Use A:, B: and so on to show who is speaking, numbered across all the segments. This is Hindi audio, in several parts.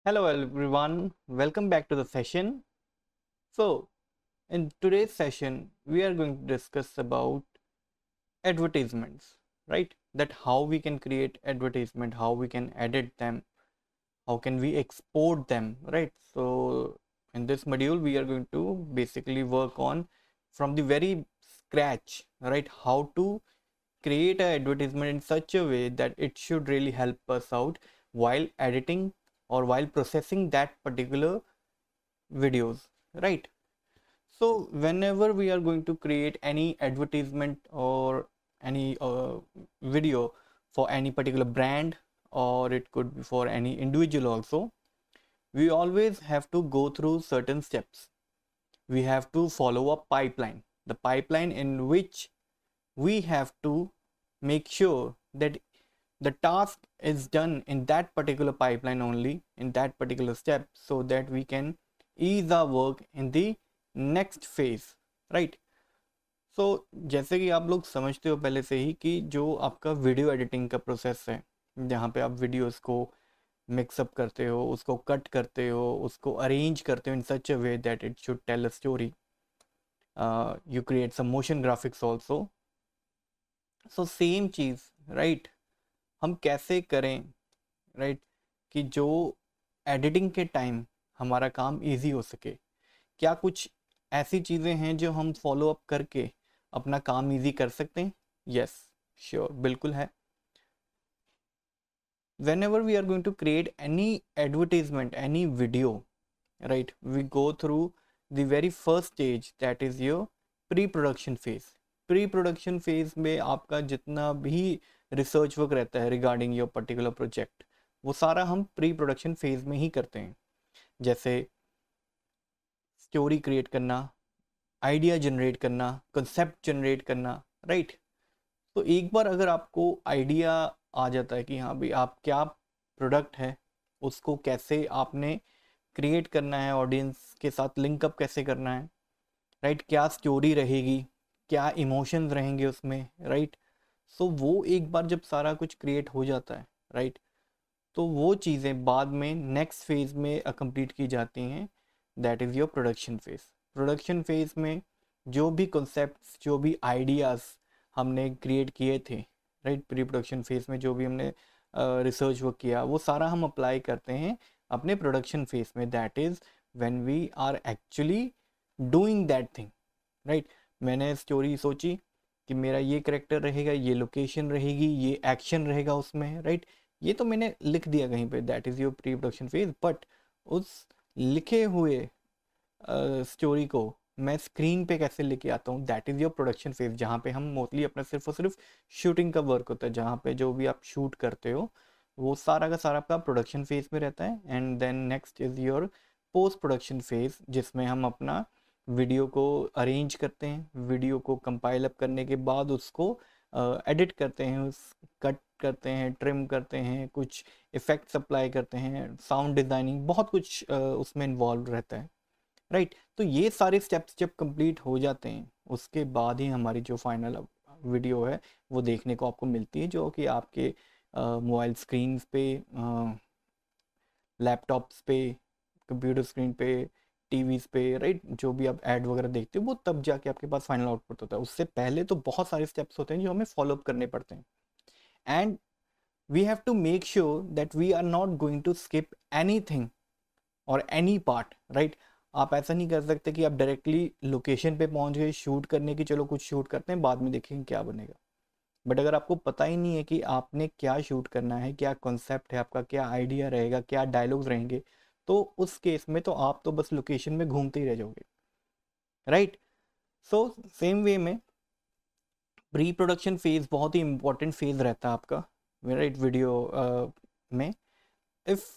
A: Hello everyone, welcome back to the session. So, in today's session, we are going to discuss about advertisements, right? That how we can create advertisement, how we can edit them, how can we export them, right? So, in this module, we are going to basically work on from the very scratch, right? How to create an advertisement in such a way that it should really help us out while editing or while processing that particular videos, right? So whenever we are going to create any advertisement or any video for any particular brand, or it could be for any individual also, we always have to go through certain steps. We have to follow a pipeline, the pipeline in which we have to make sure that the task is done in that particular pipeline only, in that particular step, so that we can ease our work in the next phase, right? सो जैसे कि आप लोग समझते हो पहले से ही कि जो आपका वीडियो एडिटिंग का प्रोसेस है, जहाँ पे आप वीडियोस को मिक्सअप करते हो, उसको कट करते हो, उसको अरेंज करते हो in such a way that it should tell a story, you create some motion graphics also. So same चीज़, राइट, हम कैसे करें, राइट, कि जो एडिटिंग के टाइम हमारा काम इजी हो सके. क्या कुछ ऐसी चीज़ें हैं जो हम फॉलो अप करके अपना काम इजी कर सकते हैं? यस, श्योर, बिल्कुल है. whenever we are going to create any advertisement, any video, right, we go through the very first stage, that is your pre-production phase. Pre-production phase में आपका जितना भी रिसर्च वर्क रहता है रिगार्डिंग योर पर्टिकुलर प्रोजेक्ट, वो सारा हम प्री प्रोडक्शन फेज में ही करते हैं. जैसे स्टोरी क्रिएट करना, आइडिया जनरेट करना, कंसेप्ट जनरेट करना, राइट. तो एक बार अगर आपको आइडिया आ जाता है कि हाँ भाई आप क्या प्रोडक्ट है, उसको कैसे आपने क्रिएट करना है, ऑडियंस के साथ लिंकअप कैसे करना है, राइट, क्या स्टोरी रहेगी, क्या इमोशंस रहेंगे उसमें, राइट. सो वो एक बार जब सारा कुछ क्रिएट हो जाता है, राइट, तो वो चीज़ें बाद में नेक्स्ट फेज़ में कंप्लीट की जाती हैं, that is your production phase. Production phase में जो भी कॉन्सेप्ट्स, जो भी आइडियाज़ हमने क्रिएट किए थे, राइट, प्री प्रोडक्शन फेज़ में जो भी हमने रिसर्च वर्क किया, वो सारा हम अप्लाई करते हैं अपने प्रोडक्शन फेज़ में, that is when we are actually doing that thing, right. मैंने स्टोरी सोची कि मेरा ये करेक्टर रहेगा, ये लोकेशन रहेगी, ये एक्शन रहेगा उसमें, राइट. ये तो मैंने लिख दिया कहीं पे, that is your pre production phase. But उस लिखे हुए स्टोरी को मैं स्क्रीन पे कैसे लेके आता हूँ, that is your production phase, जहाँ पे हम मोस्टली अपना सिर्फ और सिर्फ शूटिंग का वर्क होता है, जहाँ पे जो भी आप शूट करते हो वो सारा का सारा आपका प्रोडक्शन फेज में रहता है. And then next is your post production phase, जिसमें हम अपना वीडियो को अरेंज करते हैं, वीडियो को कंपाइल अप करने के बाद उसको एडिट करते हैं, उस कट करते हैं, ट्रिम करते हैं, कुछ इफ़ेक्ट्स अप्लाई करते हैं, साउंड डिज़ाइनिंग, बहुत कुछ उसमें इन्वॉल्व रहता है, राइट. तो ये सारे स्टेप्स जब कंप्लीट हो जाते हैं, उसके बाद ही हमारी जो फाइनल वीडियो है वो देखने को आपको मिलती है, जो कि आपके मोबाइल स्क्रीन पे, लैपटॉप्स पे, कंप्यूटर स्क्रीन पे, टीवीज पे, राइट, जो भी आप ऐड वगैरह देखते हो वो तब जाके आपके पास फाइनल आउटपुट होता है. उससे पहले तो बहुत सारे स्टेप्स होते हैं जो हमें फॉलो अप करने पड़ते हैं. And we have to make sure that we are not going to skip anything और एनी पार्ट, राइट. आप ऐसा नहीं कर सकते कि आप डायरेक्टली लोकेशन पे पहुंच गए शूट करने की, चलो कुछ शूट करते हैं बाद में देखेंगे क्या बनेगा. बट अगर आपको पता ही नहीं है कि आपने क्या शूट करना है, क्या कॉन्सेप्ट है आपका, क्या आइडिया रहेगा, क्या डायलॉग्स रहेंगे, तो उस केस में तो आप तो बस लोकेशन में घूमते ही रह जाओगे, राइट. सो सेम वे में प्री प्रोडक्शन फेज बहुत ही इंपॉर्टेंट फेज रहता है आपका, राइट, वीडियो में. If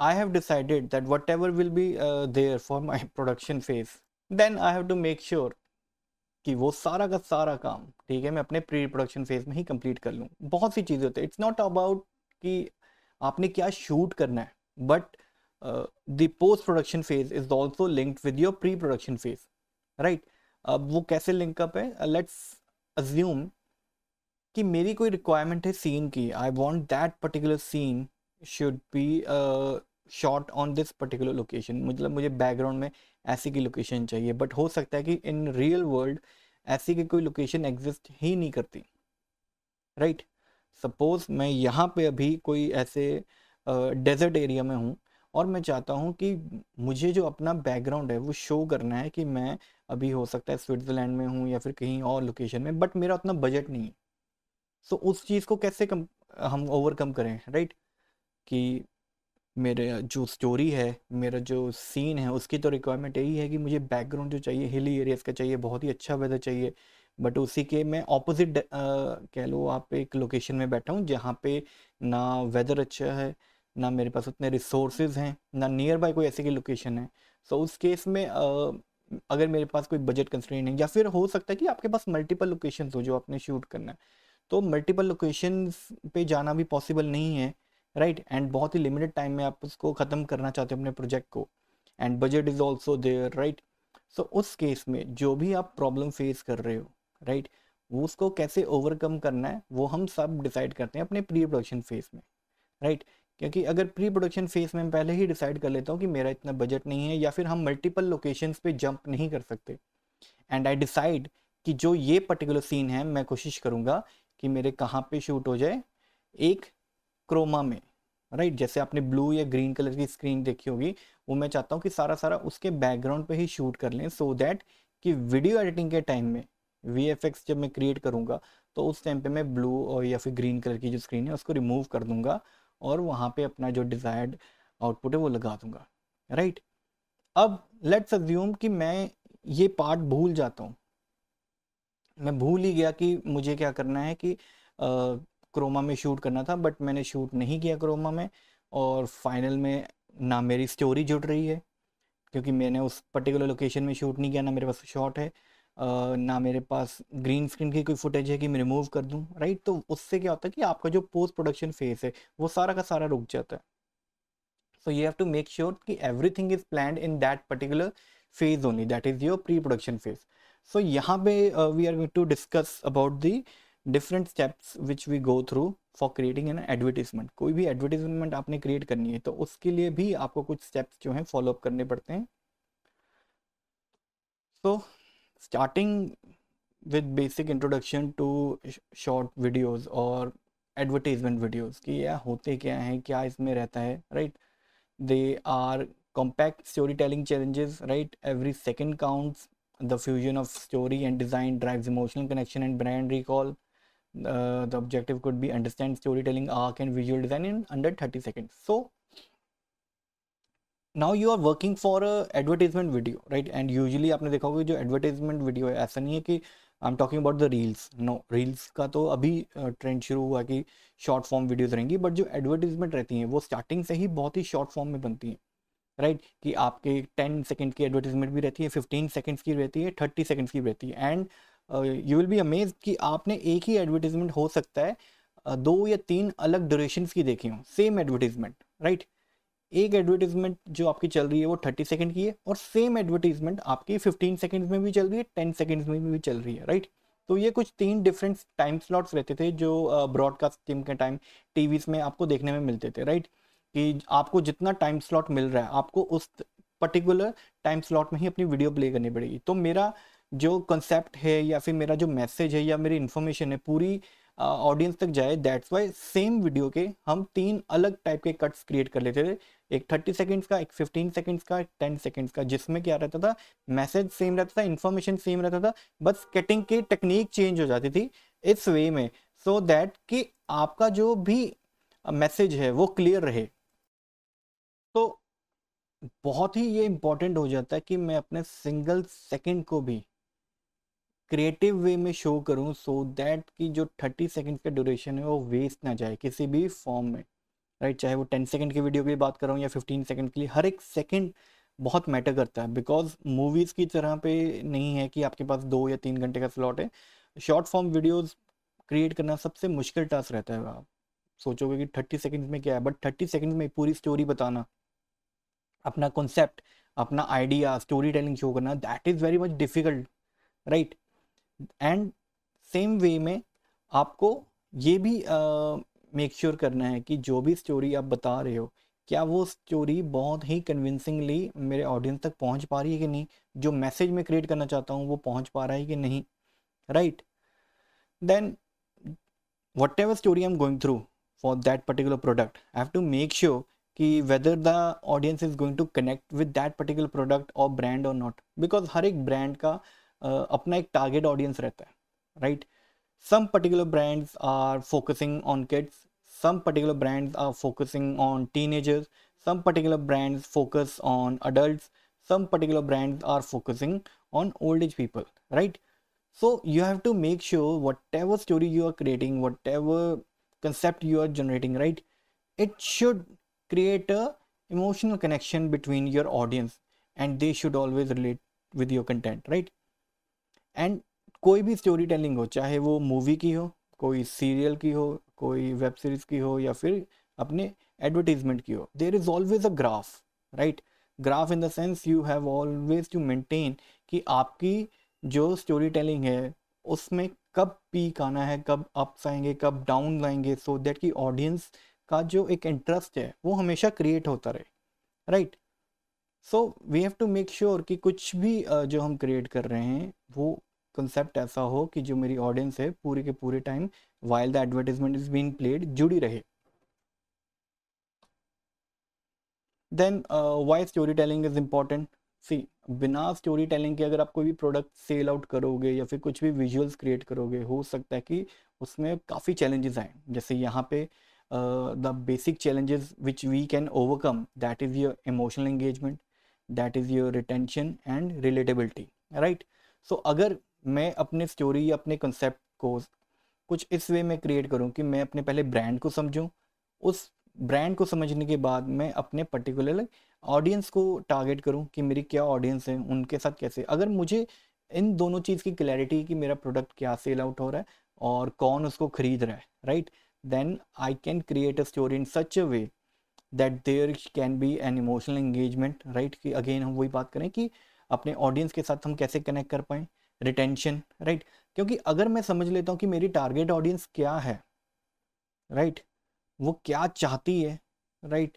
A: I have decided that whatever will be there for my production phase, then I have to make sure कि वो सारा का सारा काम, ठीक है, मैं अपने प्री प्रोडक्शन फेज में ही कंप्लीट कर लूँ. बहुत सी चीज़ें होती है, इट्स नॉट अबाउट कि आपने क्या शूट करना है, but the post production phase is also linked with your pre production phase, right. अब वो कैसे लिंकअप है, लेट्स अज्यूम कि मेरी कोई रिक्वायरमेंट है सीन की, I want that particular scene should be shot on this particular location, मतलब मुझे बैकग्राउंड में ऐसी की लोकेशन चाहिए, बट हो सकता है कि इन रियल वर्ल्ड ऐसी की कोई लोकेशन एग्जिस्ट ही नहीं करती, राइट। सपोज मैं यहाँ पे अभी कोई ऐसे डेजर्ट एरिया में हूँ और मैं चाहता हूँ कि मुझे जो अपना बैकग्राउंड है वो शो करना है कि मैं अभी हो सकता है स्विट्ज़रलैंड में हूँ या फिर कहीं और लोकेशन में, बट मेरा उतना बजट नहीं है। सो उस चीज़ को कैसे हम ओवरकम करें, राइट। कि मेरे जो स्टोरी है, मेरा जो सीन है, उसकी तो रिक्वायरमेंट यही है कि मुझे बैकग्राउंड जो चाहिए हिली एरियाज का चाहिए, बहुत ही अच्छा वेदर चाहिए, बट उसी के मैं ऑपोजिट कह लो आप एक लोकेशन में बैठा हूँ जहाँ पे ना वेदर अच्छा है, ना मेरे पास उतने रिसोर्सेज हैं, ना नियर बाय कोई ऐसी की लोकेशन है। सो उस केस में अगर मेरे पास कोई बजट कंस्ट्रेंट है, या फिर हो सकता है कि आपके पास मल्टीपल लोकेशंस हो जो आपने शूट करना है, तो मल्टीपल लोकेशंस पे जाना भी पॉसिबल नहीं है, राइट। एंड बहुत ही लिमिटेड टाइम में आप उसको ख़त्म करना चाहते हो अपने प्रोजेक्ट को, and budget is also there, right. So उस केस में जो भी आप प्रॉब्लम फेस कर रहे हो, राइट, वो उसको कैसे ओवरकम करना है वो हम सब डिसाइड करते हैं अपने प्री प्रोडक्शन फेज में, राइट। क्योंकि अगर प्री प्रोडक्शन फेज में मैं पहले ही डिसाइड कर लेता हूँ कि मेरा इतना बजट नहीं है या फिर हम मल्टीपल लोकेशंस पे जंप नहीं कर सकते, एंड आई डिसाइड कि जो ये पर्टिकुलर सीन है मैं कोशिश करूँगा कि मेरे कहाँ पे शूट हो जाए, एक क्रोमा में, राइट। जैसे आपने ब्लू या ग्रीन कलर की स्क्रीन देखी होगी, वो मैं चाहता हूँ कि सारा सारा उसके बैकग्राउंड पे ही शूट कर लें, सो दैट कि वीडियो एडिटिंग के टाइम में VFX जब मैं क्रिएट करूँगा तो उस टाइम पे मैं ब्लू और या फिर ग्रीन कलर की जो स्क्रीन है उसको रिमूव कर दूंगा और वहाँ पे अपना जो डिज़ायर्ड आउटपुट है वो लगा दूंगा, राइट। अब लेट्स अज्यूम कि मैं ये पार्ट भूल जाता हूँ, मैं भूल ही गया कि मुझे क्या करना है कि क्रोमा में शूट करना था, बट मैंने शूट नहीं किया क्रोमा में, और फाइनल में ना मेरी स्टोरी जुड़ रही है क्योंकि मैंने उस पर्टिकुलर लोकेशन में शूट नहीं किया, ना मेरे पास शॉट है, ना मेरे पास ग्रीन स्क्रीन की कोई फुटेज है कि मैं रिमूव कर दूं, राइट। तो उससे क्या होता है कि आपका जो पोस्ट प्रोडक्शन फेज है वो सारा का सारा रुक जाता है। So you have to make sure कि everything is planned in that particular phase only, that is your pre-production phase. So यहाँ पे we are going to discuss about the different steps which we go through for creating an advertisement. कोई भी advertisement आपने create करनी है तो उसके लिए भी आपको कुछ steps जो हैं follow up करने पड़ते हैं। So starting with basic introduction to short videos और advertisement videos कि यह होते क्या हैं, क्या इसमें रहता है, right? They are compact storytelling challenges, right? Every second counts. The fusion of story and design drives emotional connection and brand recall. The objective could be understand storytelling arc and visual design in under 30 seconds. So now you are working for a advertisement video, right? And usually आपने देखा होगा जो advertisement video है, ऐसा नहीं है कि I'm talking about the reels. No, reels का तो अभी ट्रेंड शुरू हुआ कि शॉर्ट फॉर्म वीडियोस रहेंगी, बट जो एडवर्टीजमेंट रहती हैं वो स्टार्टिंग से ही बहुत ही शॉर्ट फॉर्म में बनती हैं, राइट। कि आपके 10 सेकंड की एडवर्टीजमेंट भी रहती है, 15 सेकंड्स की रहती है, 30 सेकंड्स की रहती है, and you will be amazed कि आपने एक ही एडवर्टीजमेंट हो सकता है 2 या 3 अलग ड्यूरेशंस की देखी हो, सेम एडवर्टीजमेंट, राइट। एक एडवर्टीजमेंट जो आपकी चल रही है वो 30 सेकंड की है और सेम एडवर्टीजमेंट आपकी 15 सेकंड्स में भी चल रही है, 10 सेकंड्स में भी चल रही है, राइट। तो ये कुछ 3 डिफरेंट टाइम स्लॉट्स रहते थे जो ब्रॉडकास्टिंग के टाइम टीवीज में आपको देखने में मिलते थे, राइट। कि आपको जितना टाइम स्लॉट मिल रहा है आपको उस पर्टिकुलर टाइम स्लॉट में ही अपनी वीडियो प्ले करनी पड़ेगी। तो मेरा जो कंसेप्ट है या फिर मेरा जो मैसेज है या मेरी इन्फॉर्मेशन है पूरी ऑडियंस तक जाए, दैट्स वाई सेम वीडियो के हम 3 अलग टाइप के कट्स क्रिएट कर लेते थे, एक 30 सेकंड्स का, एक 15 सेकंड्स का, 10 सेकंड्स का, जिसमें क्या रहता था, मैसेज सेम रहता था, इन्फॉर्मेशन सेम रहता था, बस कटिंग की टेक्निक चेंज हो जाती थी इस वे में, सो दैट कि आपका जो भी मैसेज है वो क्लियर रहे। तो बहुत ही ये इंपॉर्टेंट हो जाता है कि मैं अपने सिंगल सेकंड को भी क्रिएटिव वे में शो करूं, सो दैट कि जो 30 सेकंड का ड्यूरेशन है वो वेस्ट ना जाए किसी भी फॉर्म में, राइट। चाहे वो 10 सेकंड की वीडियो की बात कर रहा हूँ या 15 सेकंड के लिए, हर एक सेकंड बहुत मैटर करता है, बिकॉज मूवीज़ की तरह पे नहीं है कि आपके पास 2 या 3 घंटे का स्लॉट है। शॉर्ट फॉर्म वीडियोस क्रिएट करना सबसे मुश्किल टास्क रहता है। आप सोचोगे कि 30 सेकंड में क्या है, बट 30 सेकंड में पूरी स्टोरी बताना, अपना कॉन्सेप्ट, अपना आइडिया, स्टोरी टेलिंग शो करना, that is very much difficult, right. And same way में आपको ये भी मेक श्योर करना है कि जो भी स्टोरी आप बता रहे हो क्या वो स्टोरी बहुत ही कन्विंसिंगली मेरे ऑडियंस तक पहुंच पा रही है कि नहीं, जो मैसेज मैं क्रिएट करना चाहता हूँ वो पहुंच पा रहा है कि नहीं, right. Then whatever story I'm going through for that particular product, I have to make sure कि whether the audience is going to connect with that particular product or brand or not, because हर एक brand का अपना एक target audience रहता है, right? Some particular brands are focusing on kids, some particular brands are focusing on teenagers, some particular brands focus on adults, some particular brands are focusing on old age people, right? So you have to make sure whatever story you are creating, whatever concept you are generating, right, it should create a emotional connection between your audience and they should always relate with your content, right? And कोई भी स्टोरी टेलिंग हो, चाहे वो मूवी की हो, कोई सीरियल की हो, कोई वेब सीरीज की हो, या फिर अपने एडवर्टीजमेंट की हो, there is always a graph, right? Graph in the sense you have always to maintain कि आपकी जो स्टोरी टेलिंग है उसमें कब पीक आना है, कब अप्स आएंगे, कब डाउन आएंगे, सो दैट कि ऑडियंस का जो एक इंटरेस्ट है वो हमेशा क्रिएट होता रहे, right? So we have to make sure कि कुछ भी जो हम क्रिएट कर रहे हैं वो कंसेप्ट ऐसा हो कि जो मेरी ऑडियंस है पूरे के पूरे time while the advertisement is being played जुड़ी रहे। Then why story telling is important? See, बिना स्टोरी टेलिंग के अगर आप कोई भी प्रोडक्ट सेल आउट करोगे या फिर कुछ भी विजुअल्स क्रिएट करोगे, हो सकता है कि उसमें काफ़ी चैलेंजेस आए। जैसे यहाँ पे the basic challenges which we can overcome, that is your emotional engagement, that is your retention and relatability, right? So अगर मैं अपने स्टोरी या अपने कंसेप्ट को कुछ इस वे में क्रिएट करूँ कि मैं अपने पहले ब्रांड को समझूँ, उस ब्रांड को समझने के बाद मैं अपने पर्टिकुलर ऑडियंस को टारगेट करूं कि मेरी क्या ऑडियंस है, उनके साथ कैसे, अगर मुझे इन दोनों चीज़ की क्लैरिटी कि मेरा प्रोडक्ट क्या सेल आउट हो रहा है और कौन उसको खरीद रहा है, right, then I can create a story in such a way that there can be an emotional engagement, right? कि अगेन हम वही बात करें कि अपने ऑडियंस के साथ हम कैसे कनेक्ट कर पाएँ, रिटेंशन, राइट? क्योंकि अगर मैं समझ लेता हूँ कि मेरी टारगेट ऑडियंस क्या है, राइट, वो क्या चाहती है, right,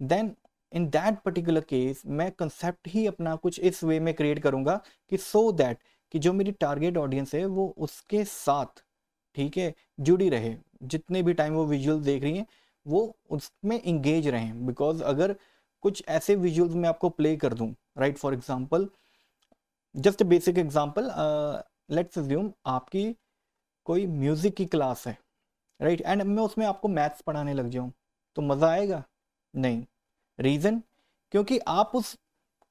A: then in that particular case मैं कंसेप्ट ही अपना कुछ इस वे में क्रिएट करूंगा कि सो दैट कि जो मेरी टारगेट ऑडियंस है वो उसके साथ, ठीक है, जुड़ी रहे, जितने भी टाइम वो विजुअल देख रही हैं वो उसमें इंगेज रहें। बिकॉज अगर कुछ ऐसे विजुअल्स मैं आपको प्ले कर दूं, right, for example, just basic example, let's assume आपकी कोई म्यूजिक की क्लास है, राइट, एंड मैं उसमें आपको मैथ्स पढ़ाने लग जाऊं, तो मज़ा आएगा? नहीं। रीज़न, क्योंकि आप उस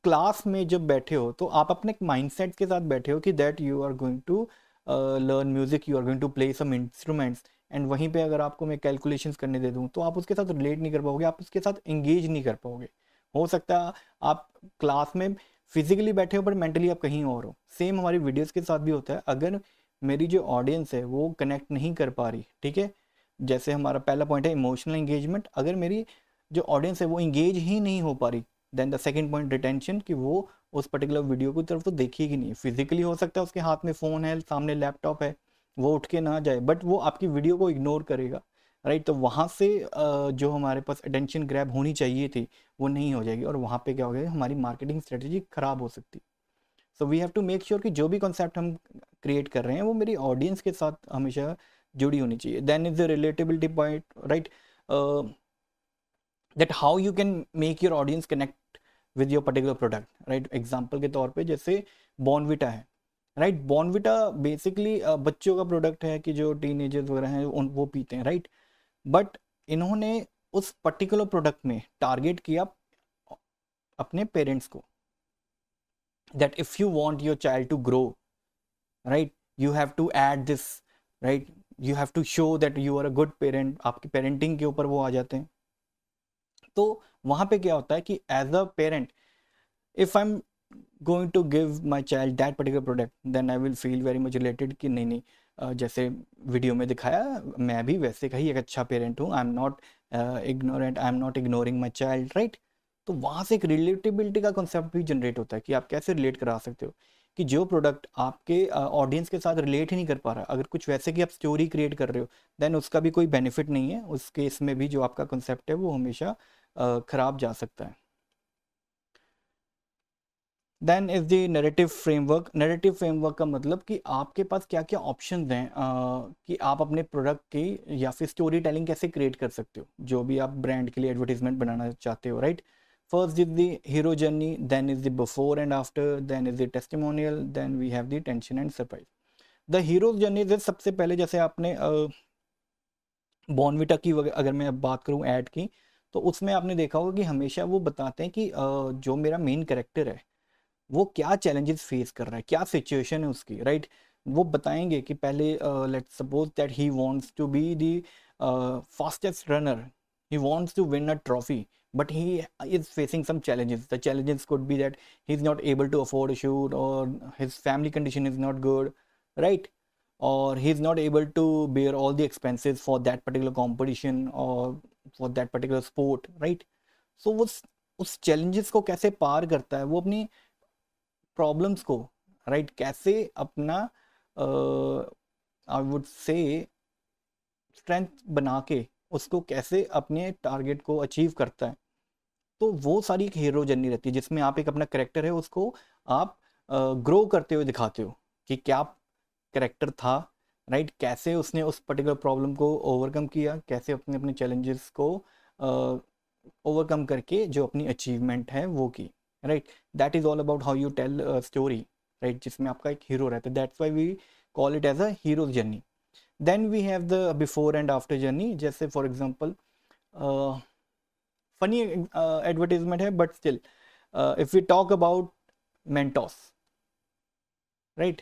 A: क्लास में जब बैठे हो तो आप अपने माइंडसेट के साथ बैठे हो कि that you are going to learn music, you are going to play some instruments, and वहीं पे अगर आपको मैं कैलकुलेशंस करने दे दूं तो आप उसके साथ रिलेट नहीं कर पाओगे, आप उसके साथ एंगेज नहीं कर पाओगे। हो सकता है आप क्लास में फिजिकली बैठे हो पर मेंटली आप कहीं और हो। सेम हमारी वीडियोस के साथ भी होता है, अगर मेरी जो ऑडियंस है वो कनेक्ट नहीं कर पा रही, ठीक है, जैसे हमारा पहला पॉइंट है इमोशनल एंगेजमेंट, अगर मेरी जो ऑडियंस है वो इंगेज ही नहीं हो पा रही, then the second point retention, कि वो उस पर्टिकुलर वीडियो की तरफ तो देखेगी नहीं। फिजिकली हो सकता है उसके हाथ में फ़ोन है, सामने लैपटॉप है, वो उठ के ना जाए, बट वो आपकी वीडियो को इग्नोर करेगा, राइट? तो वहाँ से जो हमारे पास अटेंशन ग्रैब होनी चाहिए थी वो नहीं हो जाएगी, और वहाँ पे क्या हो गया, हमारी मार्केटिंग स्ट्रेटेजी खराब हो सकती। So we have to make sure कि जो भी कॉन्सेप्ट हम क्रिएट कर रहे हैं वो मेरी ऑडियंस के साथ हमेशा जुड़ी होनी चाहिए। Then is the relatability point, right, that how you can make your audience connect with your particular product, right? Example के तौर पे जैसे बॉर्नविटा है, राइट? बॉर्नविटा बेसिकली बच्चों का प्रोडक्ट है कि जो टीनेजर्स वगैरह हैं उन वो पीते हैं, राइट? बट इन्होंने उस पर्टिकुलर प्रोडक्ट में टारगेट किया अपने पेरेंट्स को, that if you want your child to grow, right, you have to add this, right, you have to show that you are a good parent, आपकी पेरेंटिंग के ऊपर वो आ जाते हैं। तो वहाँ पे क्या होता है कि as a parent, if I am going to give my child that particular product, then I will feel very much related कि नहीं नहीं, जैसे वीडियो में दिखाया मैं भी वैसे का ही एक अच्छा पेरेंट हूँ, I am not ignorant, I am not ignoring my child, right? तो वहाँ से एक रिलेटेबिलिटी का कॉन्सेप्ट भी जनरेट होता है कि आप कैसे रिलेट करा सकते हो कि जो प्रोडक्ट आपके ऑडियंस के साथ रिलेट ही नहीं कर पा रहा, अगर कुछ वैसे की आप स्टोरी क्रिएट कर रहे हो, देन उसका भी कोई बेनिफिट नहीं है। उस केस में भी जो आपका कॉन्सेप्ट है वो हमेशा खराब जा सकता है। Then is the narrative framework. Narrative framework का मतलब कि आपके पास क्या क्या ऑप्शन हैं कि आप अपने प्रोडक्ट की या फिर स्टोरी टेलिंग कैसे क्रिएट कर सकते हो, जो भी आप ब्रांड के लिए एडवर्टीजमेंट बनाना चाहते हो, right. First is the hero journey, then is the before and after, then is the testimonial, then we have the tension and surprise. The hero journey is सबसे पहले, जैसे आपने बॉर्नविटा की अगर मैं अब बात करूं ऐड की, तो उसमें आपने देखा होगा कि हमेशा वो बताते हैं कि जो मेरा मेन कैरेक्टर है वो क्या चैलेंजेस फेस कर रहा है, क्या सिचुएशन है उसकी, राइट। वो बताएंगे कि पहले let's suppose that he wants to be the fastest runner, he wants to win a trophy, but he is facing some challenges. The challenges could be that he's not able to afford a shoot, or his family condition is not good, right, or he's not able to bear all the expenses for that particular competition or for that particular sport, right. So उस challenges को कैसे पार करता है, वो अपनी प्रॉब्लम्स को, राइट, कैसे अपना आई वुड से स्ट्रेंथ बना के उसको कैसे अपने टारगेट को अचीव करता है। तो वो सारी एक हीरो जर्नी रहती है जिसमें आप एक अपना करेक्टर है उसको आप ग्रो करते हुए दिखाते हो कि क्या करेक्टर था, राइट, कैसे उसने उस पर्टिकुलर प्रॉब्लम को ओवरकम किया, कैसे अपने अपने चैलेंजेस को ओवरकम करके जो अपनी अचीवमेंट है वो की, right. That is all about how you tell story, right, जिसमें आपका एक हीरो रहता है। That's why we call it as a hero's journey. Then we have the before and after journey. जैसे फॉर एग्जांपल फनी एडवर्टीजमेंट है, but still if we talk about Mentos, right,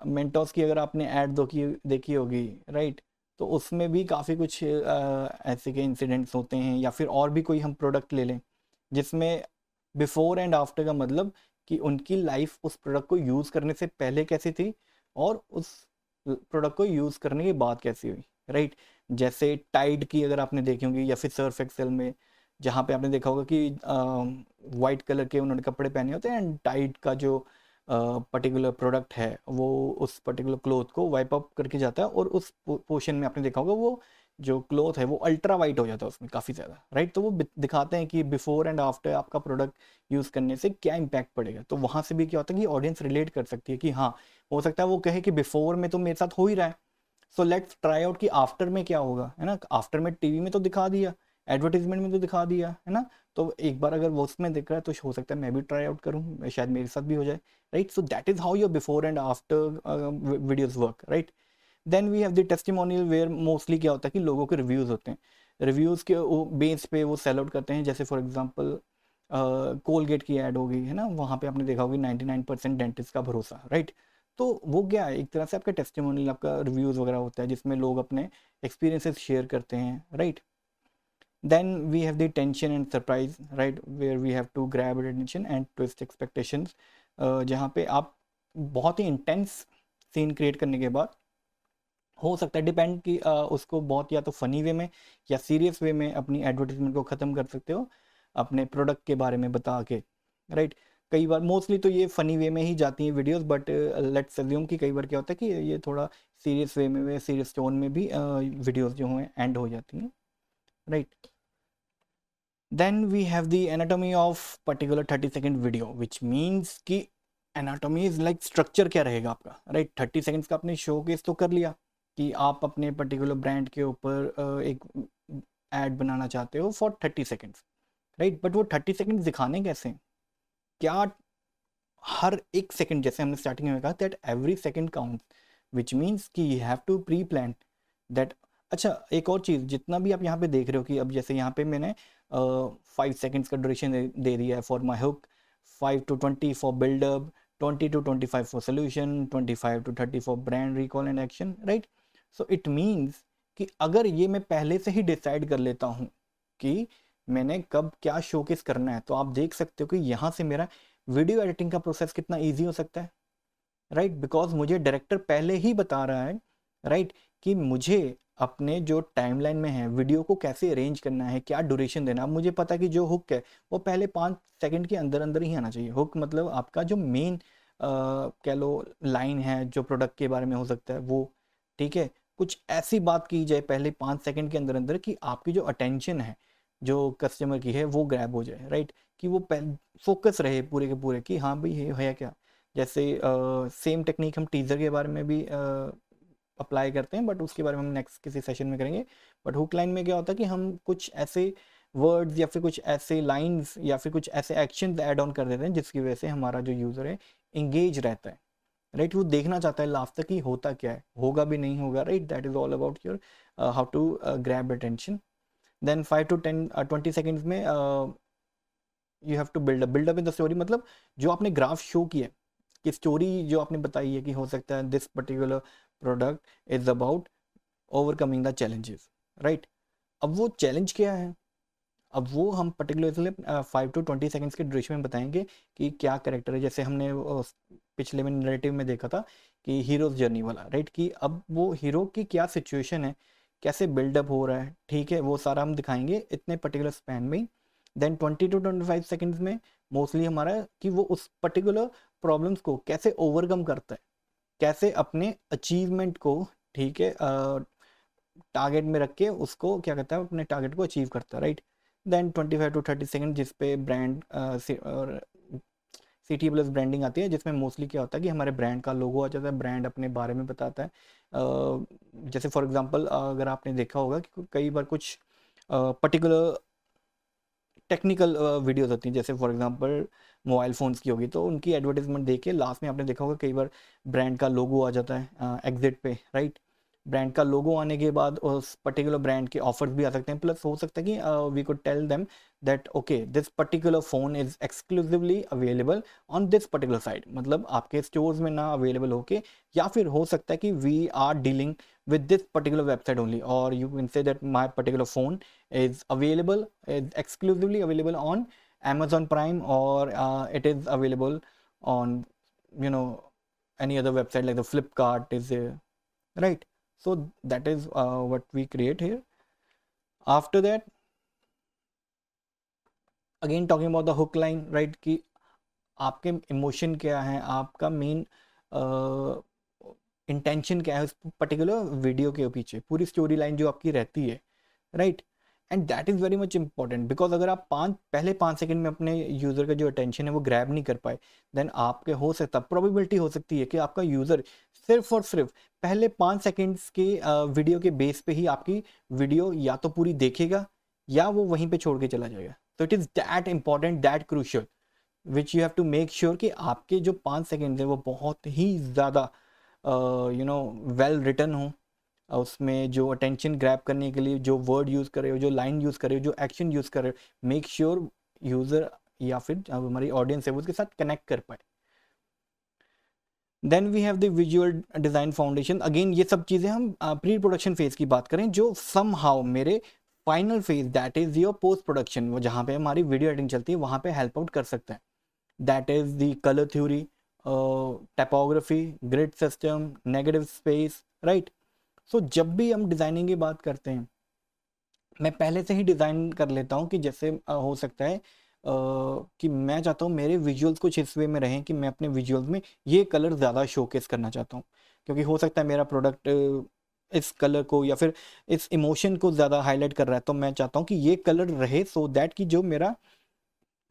A: Mentos की अगर आपने ऐड देखी होगी, राइट, तो उसमें भी काफ़ी कुछ ऐसे के इंसिडेंट्स होते हैं, या फिर और भी कोई हम प्रोडक्ट ले लें जिसमें बिफोर एंड आफ्टर का मतलब कि उनकी लाइफ उस प्रोडक्ट को यूज़ करने से पहले कैसी थी और उस प्रोडक्ट को यूज़ करने के बाद कैसी हुई, राइट। जैसे टाइड की अगर आपने देखी होगी, या फिर सर्फ एक्सेल में, जहाँ पे आपने देखा होगा कि वाइट कलर के उन्होंने कपड़े पहने होते हैं एंड टाइड का जो पर्टिकुलर प्रोडक्ट है वो उस पर्टिकुलर क्लोथ को वाइप अप करके जाता है, और उस पोर्शन में आपने देखा होगा वो जो क्लोथ है वो अल्ट्रा वाइट हो जाता है उसमें काफ़ी ज़्यादा, राइट। तो वो दिखाते हैं कि बिफोर एंड आफ्टर आपका प्रोडक्ट यूज़ करने से क्या इम्पैक्ट पड़ेगा। तो वहाँ से भी क्या होता है कि ऑडियंस रिलेट कर सकती है कि हाँ, हो सकता है वो कहे कि बिफोर में तो मेरे साथ हो ही रहा है, सो लेट्स ट्राई आउट कि आफ्टर में क्या होगा, है ना। आफ्टर में टीवी में तो दिखा दिया, एडवर्टीजमेंट में तो दिखा दिया, है ना, तो एक बार अगर वो उसमें दिख रहा है तो हो सकता है मैं भी ट्राई आउट करूँ, शायद मेरे साथ भी हो जाए, right. So that is how your before and after videos work, right. Then we have the testimonial, where mostly क्या होता है कि लोगों के रिव्यूज़ होते हैं, रिव्यूज़ के बेस पे वो सेल आउट करते हैं। जैसे फॉर एग्जांपल कोलगेट की ऐड हो गई है ना, वहाँ पे आपने देखा होगी 99% डेंटिस्ट का भरोसा, राइट। तो वो क्या है, एक तरह से आपका टेस्टिमोनियल, आपका रिव्यूज़ वगैरह होता है जिसमें लोग अपने एक्सपीरियंसेस शेयर करते हैं, right. Then we have the tension and surprise, right, where we have to grab attention and twist expectations, जहाँ पे आप बहुत ही इंटेंस सीन क्रिएट करने के बाद, हो सकता है डिपेंड कि उसको बहुत या तो फनी वे में या सीरियस वे में अपनी एडवर्टीजमेंट को ख़त्म कर सकते हो अपने प्रोडक्ट के बारे में बता के, राइट। कई बार मोस्टली तो ये फ़नी वे में ही जाती हैं वीडियोस, बट लेट्स अज्यूम कि कई बार क्या होता है कि ये थोड़ा सीरियस वे में, सीरियस टोन में भी वीडियोस जो हैं एंड हो जाती हैं, right. Then we have the anatomy of particular 30 second video, which means कि एनाटॉमी इज लाइक स्ट्रक्चर क्या रहेगा आपका, राइट। 30 सेकेंड्स का आपने शो केस तो कर लिया कि आप अपने पर्टिकुलर ब्रांड के ऊपर एक ऐड बनाना चाहते हो फॉर 30 सेकेंड्स, राइट। बट वो 30 सेकेंड्स दिखाने कैसे हैं? क्या हर एक सेकेंड, जैसे हमने स्टार्टिंग में कहा that every second count, which means कि you have to pre plan that. अच्छा, एक और चीज़, जितना भी आप यहाँ पे देख रहे हो कि अब जैसे यहाँ पे मैंने 5 सेकेंड्स का ड्यूरेशन दे दिया है for my hook, 5 to 20 for buildup, 20 to 25 for solution, 25 to 30 for brand recall and action, right. So it means कि अगर ये मैं पहले से ही डिसाइड कर लेता हूँ कि मैंने कब क्या शोकेस करना है, तो आप देख सकते हो कि यहाँ से मेरा वीडियो एडिटिंग का प्रोसेस कितना ईजी हो सकता है, राइट। बिकॉज मुझे डायरेक्टर पहले ही बता रहा है, राइट, कि मुझे अपने जो टाइमलाइन में है वीडियो को कैसे अरेंज करना है, क्या ड्यूरेशन देना। अब मुझे पता है कि जो हुक है वो पहले 5 सेकंड के अंदर अंदर ही आना चाहिए। हुक मतलब आपका जो मेन कह लो लाइन है जो प्रोडक्ट के बारे में हो सकता है वो, ठीक है। कुछ ऐसी बात की जाए पहले 5 सेकंड के अंदर अंदर कि आपकी जो अटेंशन है जो कस्टमर की है वो ग्रैब हो जाए, राइट, कि वो फोकस रहे पूरे के पूरे कि हाँ भाई ये है क्या। जैसे सेम टेक्निक हम टीजर के बारे में भी अप्लाई करते हैं, बट उसके बारे में हम नेक्स्ट किसी सेशन में करेंगे। बट हुक लाइन में क्या होता है कि हम कुछ ऐसे वर्ड्स या फिर कुछ ऐसे लाइंस या फिर कुछ ऐसे एक्शंस ऐड ऑन कर देते हैं जिसकी वजह से हमारा जो यूज़र है इंगेज रहता है, राइट। वो देखना चाहता है लास्ट तक कि होता क्या है, होगा भी नहीं होगा, right. That is all about your how to grab attention. Then 5 to 10 20 seconds में you have to build up in the story, मतलब जो आपने ग्राफ शो किया है कि स्टोरी जो आपने बताई है कि हो सकता है this particular product is about overcoming the challenges, right. अब वो चैलेंज क्या है, अब वो हम पर्टिकुलरली 5 to 20 सेकेंड्स के ड्यूरेशन में बताएंगे कि क्या करेक्टर है। जैसे हमने पिछले में नरेटिव में देखा था कि हीरोज जर्नी वाला, राइट, कि अब वो हीरो की क्या सिचुएशन है, कैसे बिल्डअप हो रहा है, ठीक है, वो सारा हम दिखाएंगे इतने पर्टिकुलर स्पैन में। देन 20 to 25 सेकेंड्स में मोस्टली हमारा कि वो उस पर्टिकुलर प्रॉब्लम्स को कैसे ओवरकम करता है, कैसे अपने अचीवमेंट को, ठीक है, टारगेट में रख के उसको क्या करता है, अपने टारगेट को अचीव करता है, राइट। देन 25 to 30 सेकेंड जिस पे ब्रांड CT प्लस ब्रांडिंग आती है, जिसमें मोस्टली क्या होता है कि हमारे ब्रांड का लोगो आ जाता है, ब्रांड अपने बारे में बताता है। जैसे फॉर एग्जांपल अगर आपने देखा होगा कि कई बार कुछ पर्टिकुलर टेक्निकल वीडियोस होती हैं, जैसे फॉर एग्जांपल मोबाइल फ़ोन्स की होगी, तो उनकी एडवर्टाइजमेंट देख के लास्ट में आपने देखा होगा कई बार ब्रांड का लोगो आ जाता है एग्जिट पे, राइट। ब्रांड का लोगो आने के बाद उस पर्टिकुलर ब्रांड के ऑफर्स भी आ सकते हैं, प्लस हो सकता है कि we could tell them that okay this particular phone is exclusively available on this particular site, मतलब आपके स्टोर्स में ना अवेलेबल होके, या फिर हो सकता है कि we are dealing with this particular website only, or you can say that my particular phone is available, is exclusively available on Amazon Prime, or it is available on, you know, any other website like the Flipkart is there, right? So that is what we create here. After that, again talking about the hook line, right, कि आपके इमोशन क्या है, आपका मेन इंटेंशन क्या है उस पर्टिकुलर वीडियो के पीछे, पूरी स्टोरी लाइन जो आपकी रहती है, right. And that is very much important, because अगर आप पहले 5 सेकंड में अपने यूज़र का जो अटेंशन है वो ग्रैब नहीं कर पाए, देन आपके हो सकता प्रोबेबिलिटी हो सकती है कि आपका यूज़र सिर्फ और सिर्फ पहले 5 सेकेंड्स के वीडियो के बेस पे ही आपकी वीडियो या तो पूरी देखेगा या वो वहीं पे छोड़ के चला जाएगा। तो it is that important, that crucial, which you have to make sure कि आपके जो 5 सेकेंड है वो बहुत ही ज़्यादा वेल रिटन हो, उसमें जो अटेंशन ग्रैब करने के लिए जो वर्ड यूज़ कर रहे हो, जो लाइन यूज़ कर रहे हो, जो एक्शन यूज़ कर रहे हो, मेक श्योर यूज़र या फिर हमारी ऑडियंस है वो उसके साथ कनेक्ट कर पाए। Then we have the visual design foundation. Again ये सब चीज़ें हम प्री प्रोडक्शन फेज़ की बात करें, जो सम हाउ मेरे final phase that is your post production, वो जहाँ पे हमारी वीडियो एडिटिंग चलती है वहाँ पे हेल्प आउट कर सकता है। That is the colour theory, typography, grid system, negative space, right. So जब भी हम डिज़ाइनिंग की बात करते हैं, मैं पहले से ही डिज़ाइन कर लेता हूँ कि जैसे हो सकता है कि मैं चाहता हूँ मेरे विजुअल्स कुछ इस वे में रहें कि मैं अपने विजुअल्स में ये कलर ज़्यादा शोकेस करना चाहता हूँ, क्योंकि हो सकता है मेरा प्रोडक्ट इस कलर को या फिर इस इमोशन को ज़्यादा हाईलाइट कर रहा है, तो मैं चाहता हूँ कि ये कलर रहे सो दैट कि जो मेरा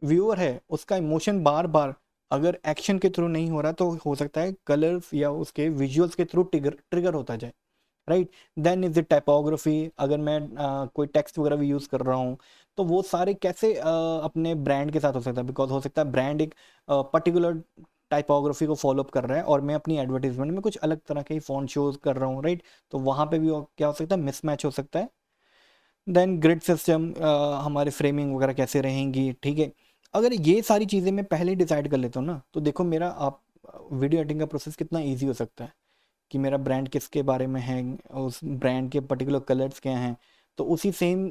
A: व्यूअर है उसका इमोशन बार बार अगर एक्शन के थ्रू नहीं हो रहा तो हो सकता है कलर्स या उसके विजुअल्स के थ्रू ट्रिगर होता जाए, right. Then is the typography, अगर मैं कोई टेक्स्ट वगैरह भी यूज़ कर रहा हूँ तो वो सारे कैसे अपने ब्रांड के साथ हो सकता है, बिकॉज हो सकता है ब्रांड एक पर्टिकुलर टाइपोग्राफी को फॉलोअप कर रहा है और मैं अपनी एडवर्टीजमेंट में कुछ अलग तरह के फॉन्ट शोज कर रहा हूँ, राइट। तो वहाँ पे भी क्या हो सकता है, मिसमैच हो सकता है। देन ग्रिड सिस्टम, हमारे फ्रेमिंग वगैरह कैसे रहेंगी, ठीक है। अगर ये सारी चीज़ें मैं पहले डिसाइड कर लेता हूँ ना, तो देखो मेरा आप वीडियो एडिटिंग का प्रोसेस कितना ईजी हो सकता है कि मेरा ब्रांड किसके बारे में है, उस ब्रांड के पर्टिकुलर कलर्स क्या हैं, तो उसी सेम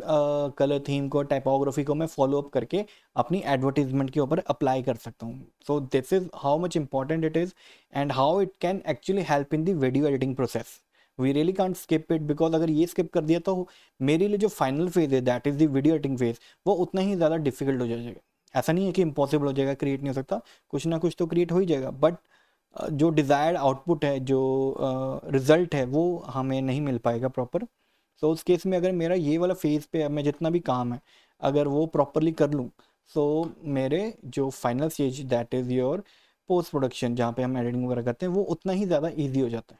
A: कलर थीम को, टाइपोग्राफी को मैं फॉलो अप करके अपनी एडवर्टीजमेंट के ऊपर अप्लाई कर सकता हूँ। So this is how much important it is and how it can actually help in the video editing process. We really can't skip it, because अगर ये स्किप कर दिया तो मेरे लिए जो फाइनल फेज है that is the video editing phase, वो उतना ही ज़्यादा डिफिकल्ट हो जाएगा। ऐसा नहीं है कि इम्पॉसिबल हो जाएगा, क्रिएट नहीं हो सकता, कुछ ना कुछ तो क्रिएट हो ही जाएगा, बट जो डिज़ायर्ड आउटपुट है, जो रिज़ल्ट है वो हमें नहीं मिल पाएगा प्रॉपर। सो उस केस में अगर मेरा ये वाला फेज़ पे मैं जितना भी काम है अगर वो प्रॉपरली कर लूँ, सो मेरे जो final stage that is your post production, जहाँ पे हम एडिटिंग वगैरह करते हैं, वो उतना ही ज़्यादा ईजी हो जाता है.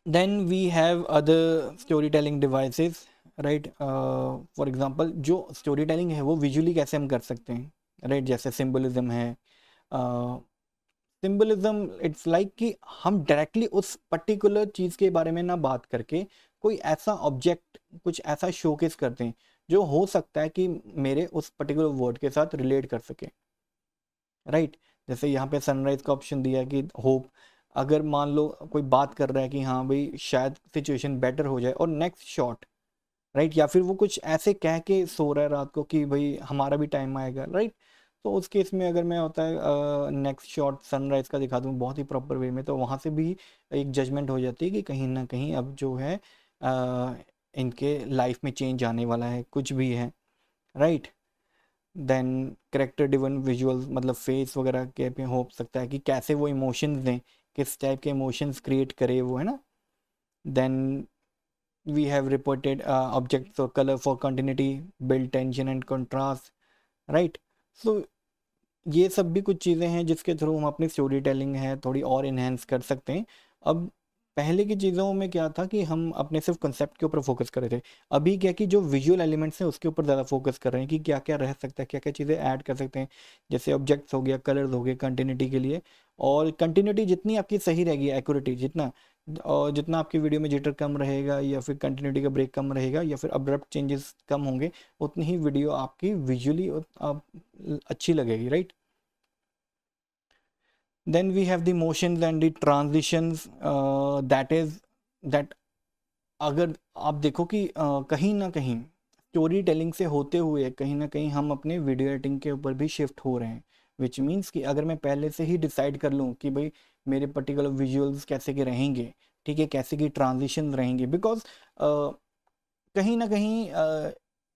A: Then we have other story telling devices, right. For example जो स्टोरी टेलिंग है वो विजुअली कैसे हम कर सकते हैं, राइट. जैसे सिंबलिज्म है. सिंबलिज्म इट्स लाइक कि हम डायरेक्टली उस पर्टिकुलर चीज़ के बारे में ना बात करके कोई ऐसा ऑब्जेक्ट, कुछ ऐसा शोकेस करते हैं जो हो सकता है कि मेरे उस पर्टिकुलर वर्ड के साथ रिलेट कर सके, राइट. जैसे यहाँ पे सनराइज का ऑप्शन दिया है कि होप. अगर मान लो कोई बात कर रहा है कि हाँ भाई शायद सिचुएशन बेटर हो जाए, और नेक्स्ट शॉट, राइट, या फिर वो कुछ ऐसे कह के सो रहा है रात को कि भाई हमारा भी टाइम आएगा, राइट. तो उस केस में अगर मैं होता है नेक्स्ट शॉट सनराइज का दिखा दूँ बहुत ही प्रॉपर वे में, तो वहाँ से भी एक जजमेंट हो जाती है कि कहीं ना कहीं अब जो है इनके लाइफ में चेंज आने वाला है, कुछ भी है, right. Then character driven visual, मतलब फेस वगैरह के पे हो सकता है कि कैसे वो इमोशंस दें, किस टाइप के इमोशंस क्रिएट करे वो, है ना. Then we have reported objects or color for continuity, build tension and contrast, right. So ये सब भी कुछ चीज़ें हैं जिसके थ्रू हम अपनी स्टोरी टेलिंग है थोड़ी और इन्हेंस कर सकते हैं. अब पहले की चीज़ों में क्या था कि हम अपने सिर्फ कंसेप्ट के ऊपर फोकस कर रहे थे. अभी क्या कि जो विजुअल एलिमेंट्स हैं उसके ऊपर ज़्यादा फोकस कर रहे हैं कि क्या क्या रह सकता है, क्या क्या चीज़ें ऐड कर सकते हैं. जैसे ऑब्जेक्ट्स हो गया, कलर्स हो गए कंटिन्यूटी के लिए. और कंटिन्यूटी जितनी आपकी सही रहेगी, एक्यूरेटी जितना, और जितना आपकी वीडियो में जिटर कम रहेगा, या फिर कंटिन्यूटी का ब्रेक कम रहेगा, या फिर अब्रप्ट चेंजेस कम होंगे, उतनी ही वीडियो आपकी विजुअली अच्छी लगेगी, right. Then we have the motions and the transitions, that is that अगर आप देखो कि कहीं ना कहीं स्टोरी टेलिंग से होते हुए कहीं ना कहीं हम अपने वीडियो एडिटिंग के ऊपर भी शिफ्ट हो रहे हैं. विच मीन्स कि अगर मैं पहले से ही डिसाइड कर लूँ कि भाई मेरे पर्टिकुलर विजुअल्स कैसे के रहेंगे, ठीक है, कैसे की ट्रांजिशन रहेंगे, बिकॉज कहीं ना कहीं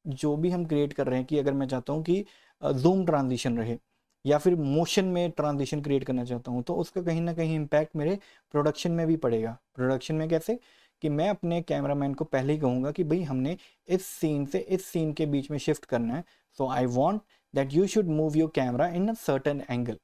A: जो भी हम क्रिएट कर रहे हैं, कि अगर मैं चाहता हूँ कि जूम ट्रांजिशन रहे, या फिर मोशन में ट्रांजिशन क्रिएट करना चाहता हूँ, तो उसका कहीं ना कहीं इम्पैक्ट मेरे प्रोडक्शन में भी पड़ेगा. प्रोडक्शन में कैसे कि मैं अपने कैमरामैन को पहले ही कहूँगा कि भाई हमने इस सीन से इस सीन के बीच में शिफ्ट करना है, so I want that you should move your camera in a certain angle,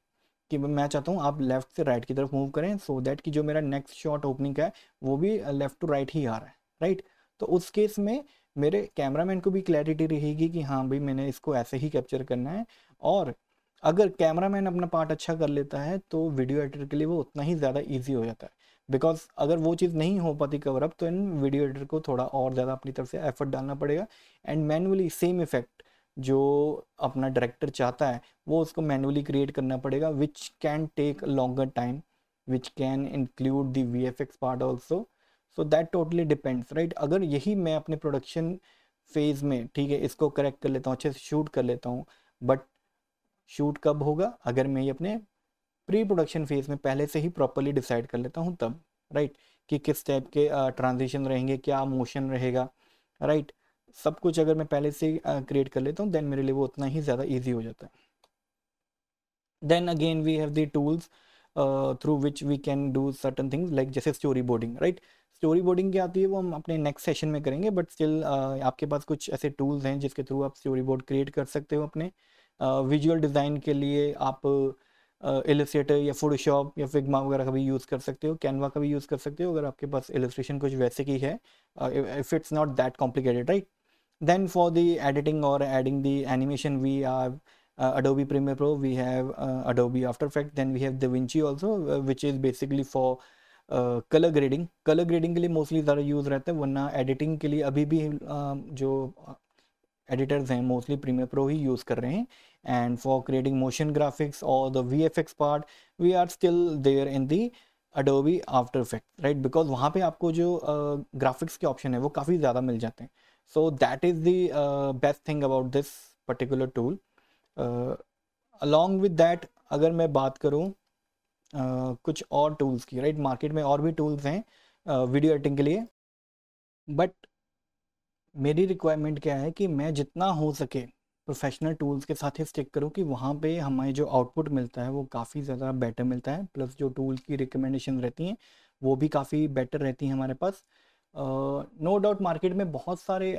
A: कि मैं चाहता हूँ आप लेफ्ट से राइट की तरफ मूव करें, सो दैट कि जो मेरा नेक्स्ट शॉट ओपनिंग का है वो भी लेफ्ट टू राइट ही आ रहा है, राइट. तो उस केस में मेरे कैमरामैन को भी क्लैरिटी रहेगी कि हाँ भाई मैंने इसको ऐसे ही कैप्चर करना है. और अगर कैमरामैन अपना पार्ट अच्छा कर लेता है तो वीडियो एडिटर के लिए वो उतना ही ज़्यादा ईजी हो जाता है. बिकॉज अगर वो चीज़ नहीं हो पाती कवर अप, तो इन वीडियो एडिटर को थोड़ा और ज़्यादा अपनी तरफ से एफर्ट डालना पड़ेगा, एंड मैनुअली सेम इफेक्ट जो अपना डायरेक्टर चाहता है वो उसको मैनुअली क्रिएट करना पड़ेगा, which can take longer time, which can include the VFX part also. So that totally depends, right. अगर यही मैं अपने प्रोडक्शन फेज़ में, ठीक है, इसको करेक्ट कर लेता हूँ, अच्छे से शूट कर लेता हूँ, बट शूट कब होगा, अगर मैं ये अपने प्री प्रोडक्शन फेज़ में पहले से ही प्रॉपरली डिसाइड कर लेता हूँ तब, राइट. कि किस टाइप के ट्रांजिशन रहेंगे, क्या मोशन रहेगा, राइट. सब कुछ अगर मैं पहले से क्रिएट कर लेता हूँ, देन मेरे लिए वो उतना ही ज़्यादा ईजी हो जाता है. Then again we have the tools through which we can do certain things, like जैसे storyboarding, right. Storyboarding क्या आती है वो हम अपने नेक्स्ट सेशन में करेंगे, बट स्टिल आपके पास कुछ ऐसे टूल्स हैं जिसके थ्रू आप स्टोरी बोर्ड क्रिएट कर सकते हो अपने विजुअल डिज़ाइन के लिए. आप इलस्ट्रेटर या फोटोशॉप या फिग्मा वगैरह का भी यूज़ कर सकते हो, कैनवा का भी यूज़ कर सकते हो अगर आपके पास इलस्ट्रेशन कुछ वैसे की है, if it's not that complicated, right. Then for the editing or adding the animation, we have Adobe Premiere Pro, we have Adobe After Effects, then we have DaVinci also, which is basically for colour grading. Colour grading के लिए मोस्टली ज़्यादा यूज़ रहता है, वरना एडिटिंग के लिए अभी भी जो एडिटर्स हैं मोस्टली प्रीमियर प्रो ही यूज़ कर रहे हैं. And for creating motion graphics और the VFX part, we are still there in the Adobe After Effect, right. Because वहाँ पे आपको जो ग्राफिक्स के ऑप्शन है वो काफ़ी ज़्यादा मिल जाते हैं. So that is the best thing about this particular tool. Along with that अगर मैं बात करूँ कुछ और टूल्स की, राइट, मार्केट में और भी टूल्स हैं वीडियो एडिटिंग के लिए, बट मेरी रिक्वायरमेंट क्या है कि मैं जितना हो सके प्रोफेशनल टूल्स के साथ ही स्टिक करूँ, कि वहाँ पे हमें जो आउटपुट मिलता है वो काफ़ी ज़्यादा बेटर मिलता है, प्लस जो टूल की रिकमेंडेशन रहती हैं वो भी काफ़ी बेटर रहती हैं हमारे पास. नो डाउट मार्केट में बहुत सारे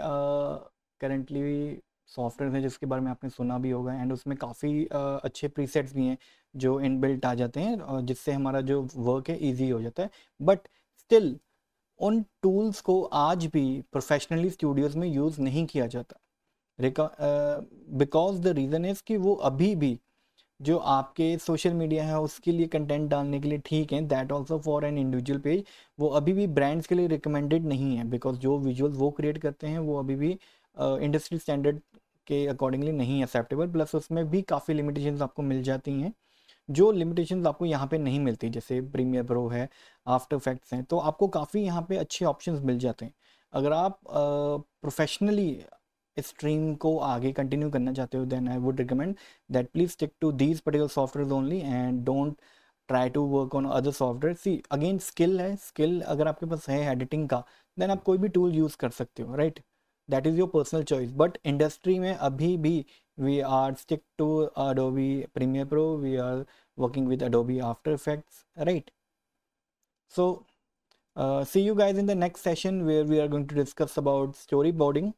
A: करेंटली सॉफ्टवेयर हैं जिसके बारे में आपने सुना भी होगा, एंड उसमें काफ़ी अच्छे प्रीसेट्स भी हैं जो इनबिल्ट आ जाते हैं और जिससे हमारा जो वर्क है इजी हो जाता है। बट स्टिल उन टूल्स को आज भी प्रोफेशनली स्टूडियोज़ में यूज़ नहीं किया जाता, बिकॉज द रीज़न इज़ कि वो अभी भी जो आपके सोशल मीडिया है उसके लिए कंटेंट डालने के लिए ठीक है, that also for an individual page, वो अभी भी ब्रांड्स के लिए रिकमेंडेड नहीं है, बिकॉज जो विजुअल्स वो क्रिएट करते हैं वो अभी भी इंडस्ट्री स्टैंडर्ड के अकॉर्डिंगली नहीं एक्सेप्टेबल, प्लस उसमें भी काफ़ी लिमिटेशंस आपको मिल जाती हैं जो लिमिटेशंस आपको यहाँ पे नहीं मिलती, जैसे प्रीमियर प्रो है, आफ्टर इफेक्ट्स हैं, तो आपको काफ़ी यहाँ पे अच्छे ऑप्शंस मिल जाते हैं। अगर आप प्रोफेशनली स्ट्रीम को आगे कंटिन्यू करना चाहते हो, then I would recommend that please stick to these particular software only and don't try to work on other software. See again skill है, स्किल अगर आपके पास है एडिटिंग का, देन आप कोई भी टूल यूज़ कर सकते हो, right, that is your personal choice. But industry में अभी भी we are stick to Adobe Premiere Pro, we are working with Adobe After Effects, right? So see you guys in the next session where we are going to discuss about storyboarding.